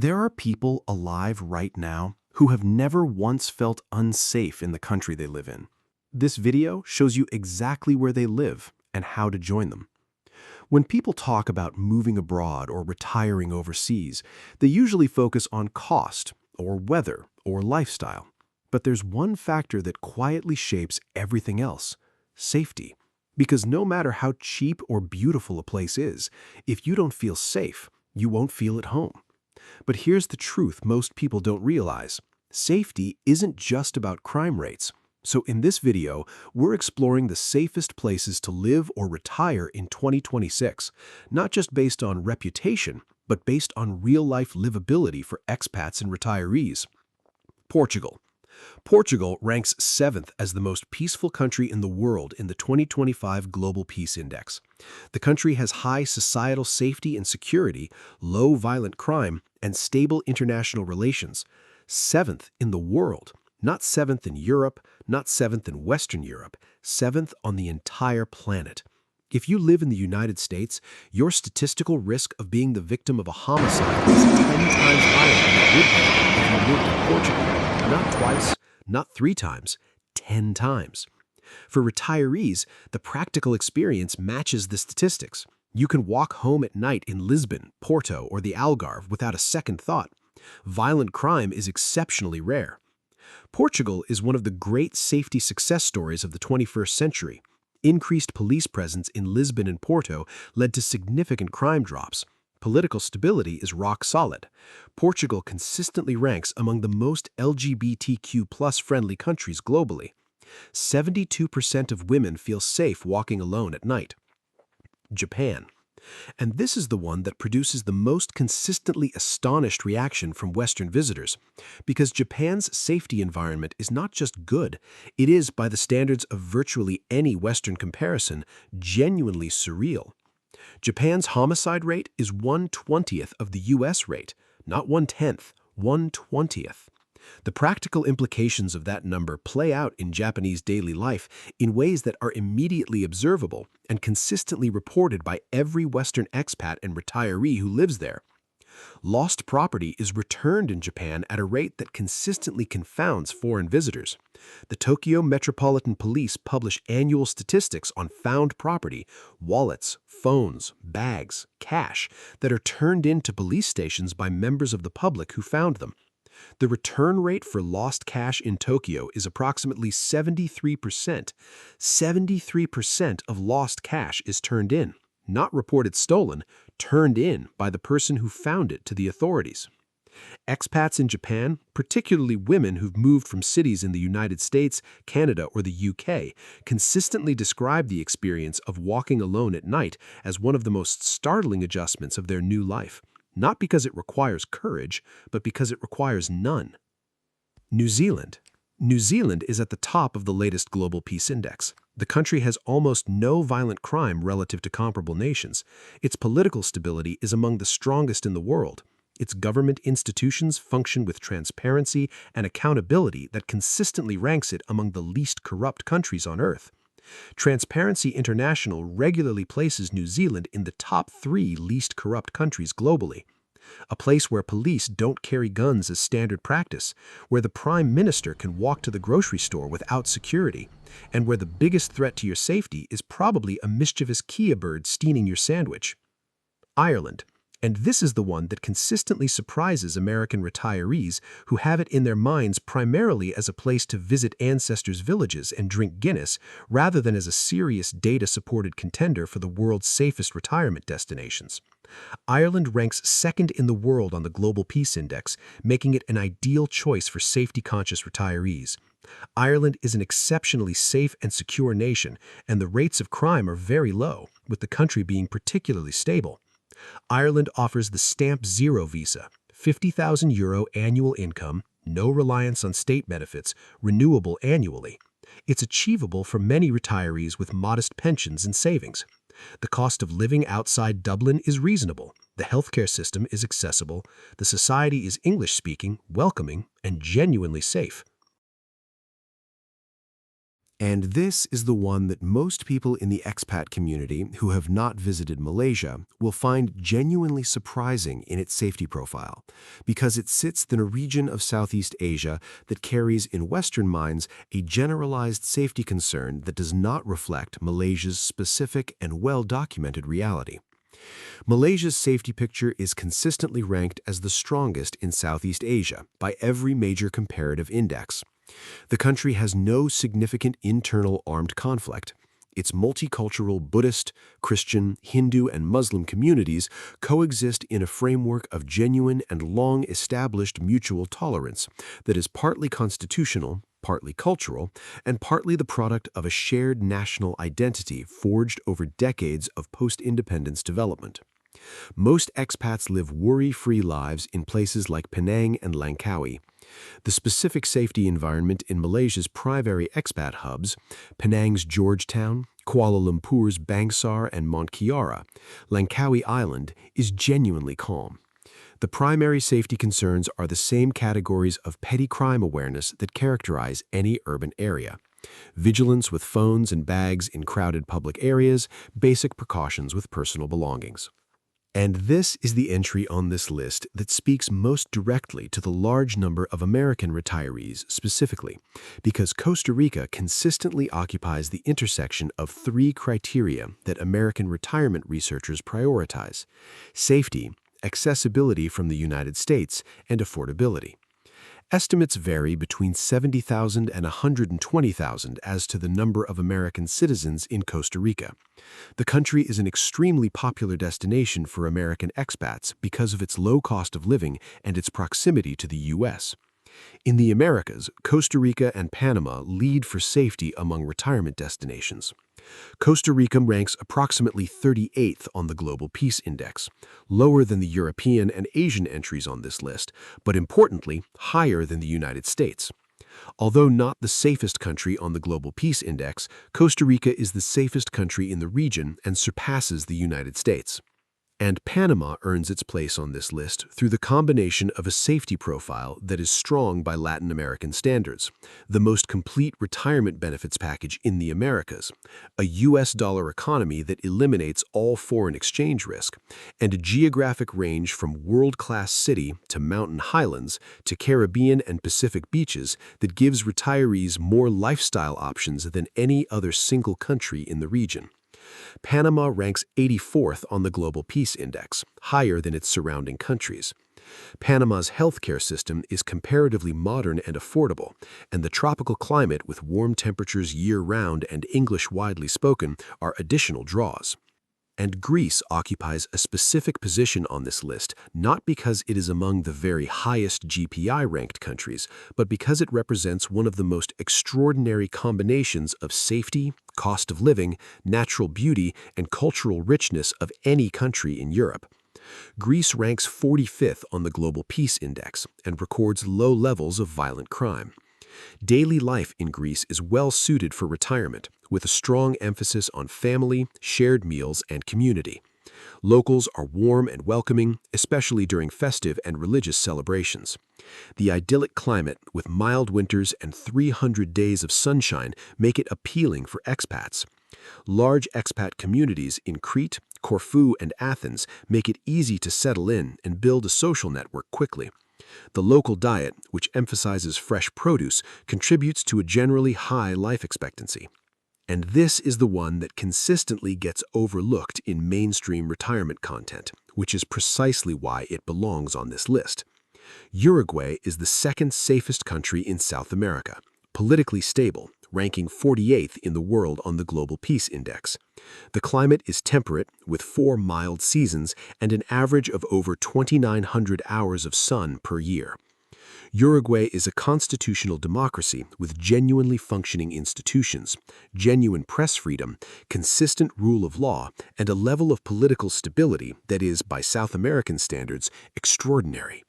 There are people alive right now who have never once felt unsafe in the country they live in. This video shows you exactly where they live and how to join them. When people talk about moving abroad or retiring overseas, they usually focus on cost or weather or lifestyle. But there's one factor that quietly shapes everything else: safety. Because no matter how cheap or beautiful a place is, if you don't feel safe, you won't feel at home. But here's the truth most people don't realize. Safety isn't just about crime rates. So in this video, we're exploring the safest places to live or retire in 2026, not just based on reputation, but based on real-life livability for expats and retirees. Portugal. Portugal ranks 7th as the most peaceful country in the world in the 2025 Global Peace Index. The country has high societal safety and security, low violent crime, and stable international relations. 7th in the world, not 7th in Europe, not 7th in Western Europe, 7th on the entire planet. If you live in the United States, your statistical risk of being the victim of a homicide is 10 times higher than it would be if you lived in Portugal. Not twice, not 3 times, 10 times. For retirees, the practical experience matches the statistics. You can walk home at night in Lisbon, Porto, or the Algarve without a second thought. Violent crime is exceptionally rare. Portugal is one of the great safety success stories of the 21st century. Increased police presence in Lisbon and Porto led to significant crime drops. Political stability is rock solid. Portugal consistently ranks among the most LGBTQ+ friendly countries globally. 72% of women feel safe walking alone at night. Japan. And this is the one that produces the most consistently astonished reaction from Western visitors, because Japan's safety environment is not just good, it is, by the standards of virtually any Western comparison, genuinely surreal. Japan's homicide rate is 1/20th of the US rate, not 1/10, 1/20th. The practical implications of that number play out in Japanese daily life in ways that are immediately observable and consistently reported by every Western expat and retiree who lives there. Lost property is returned in Japan at a rate that consistently confounds foreign visitors. The Tokyo Metropolitan Police publish annual statistics on found property, wallets, phones, bags, cash, that are turned in to police stations by members of the public who found them. The return rate for lost cash in Tokyo is approximately 73%. 73% of lost cash is turned in, not reported stolen, turned in by the person who found it to the authorities. Expats in Japan, particularly women who've moved from cities in the United States, Canada, or the UK, consistently describe the experience of walking alone at night as one of the most startling adjustments of their new life. Not because it requires courage, but because it requires none. New Zealand. New Zealand is at the top of the latest Global Peace Index. The country has almost no violent crime relative to comparable nations. Its political stability is among the strongest in the world. Its government institutions function with transparency and accountability that consistently ranks it among the least corrupt countries on Earth. Transparency International regularly places New Zealand in the top 3 least corrupt countries globally. A place where police don't carry guns as standard practice, where the Prime Minister can walk to the grocery store without security, and where the biggest threat to your safety is probably a mischievous Kia bird stealing your sandwich. Ireland. And this is the one that consistently surprises American retirees who have it in their minds primarily as a place to visit ancestors' villages and drink Guinness, rather than as a serious data-supported contender for the world's safest retirement destinations. Ireland ranks 2nd in the world on the Global Peace Index, making it an ideal choice for safety-conscious retirees. Ireland is an exceptionally safe and secure nation, and the rates of crime are very low, with the country being particularly stable. Ireland offers the Stamp Zero visa, €50,000 annual income, no reliance on state benefits, renewable annually. It's achievable for many retirees with modest pensions and savings. The cost of living outside Dublin is reasonable. The healthcare system is accessible. The society is English-speaking, welcoming, and genuinely safe. And this is the one that most people in the expat community who have not visited Malaysia will find genuinely surprising in its safety profile, because it sits in a region of Southeast Asia that carries in Western minds a generalized safety concern that does not reflect Malaysia's specific and well-documented reality. Malaysia's safety picture is consistently ranked as the strongest in Southeast Asia by every major comparative index. The country has no significant internal armed conflict. Its multicultural Buddhist, Christian, Hindu, and Muslim communities coexist in a framework of genuine and long-established mutual tolerance that is partly constitutional, partly cultural, and partly the product of a shared national identity forged over decades of post-independence development. Most expats live worry-free lives in places like Penang and Langkawi. The specific safety environment in Malaysia's primary expat hubs, Penang's Georgetown, Kuala Lumpur's Bangsar and Mont Kiara, Langkawi Island, is genuinely calm. The primary safety concerns are the same categories of petty crime awareness that characterize any urban area: vigilance with phones and bags in crowded public areas, basic precautions with personal belongings. And this is the entry on this list that speaks most directly to the large number of American retirees specifically, because Costa Rica consistently occupies the intersection of three criteria that American retirement researchers prioritize: safety, accessibility from the United States, and affordability. Estimates vary between 70,000 and 120,000 as to the number of American citizens in Costa Rica. The country is an extremely popular destination for American expats because of its low cost of living and its proximity to the U.S. In the Americas, Costa Rica and Panama lead for safety among retirement destinations. Costa Rica ranks approximately 38th on the Global Peace Index, lower than the European and Asian entries on this list, but importantly, higher than the United States. Although not the safest country on the Global Peace Index, Costa Rica is the safest country in the region and surpasses the United States. And Panama earns its place on this list through the combination of a safety profile that is strong by Latin American standards, the most complete retirement benefits package in the Americas, a U.S. dollar economy that eliminates all foreign exchange risk, and a geographic range from world-class city to mountain highlands to Caribbean and Pacific beaches that gives retirees more lifestyle options than any other single country in the region. Panama ranks 84th on the Global Peace Index, higher than its surrounding countries. Panama's healthcare system is comparatively modern and affordable, and the tropical climate with warm temperatures year-round and English widely spoken are additional draws. And Greece occupies a specific position on this list, not because it is among the very highest GPI-ranked countries, but because it represents one of the most extraordinary combinations of safety, cost of living, natural beauty, and cultural richness of any country in Europe. Greece ranks 45th on the Global Peace Index and records low levels of violent crime. Daily life in Greece is well suited for retirement, with a strong emphasis on family, shared meals, and community. Locals are warm and welcoming, especially during festive and religious celebrations. The idyllic climate, with mild winters and 300 days of sunshine, make it appealing for expats. Large expat communities in Crete, Corfu, and Athens make it easy to settle in and build a social network quickly. The local diet, which emphasizes fresh produce, contributes to a generally high life expectancy. And this is the one that consistently gets overlooked in mainstream retirement content, which is precisely why it belongs on this list. Uruguay is the second safest country in South America, politically stable, ranking 48th in the world on the Global Peace Index. The climate is temperate, with 4 mild seasons and an average of over 2,900 hours of sun per year. Uruguay is a constitutional democracy with genuinely functioning institutions, genuine press freedom, consistent rule of law, and a level of political stability that is, by South American standards, extraordinary.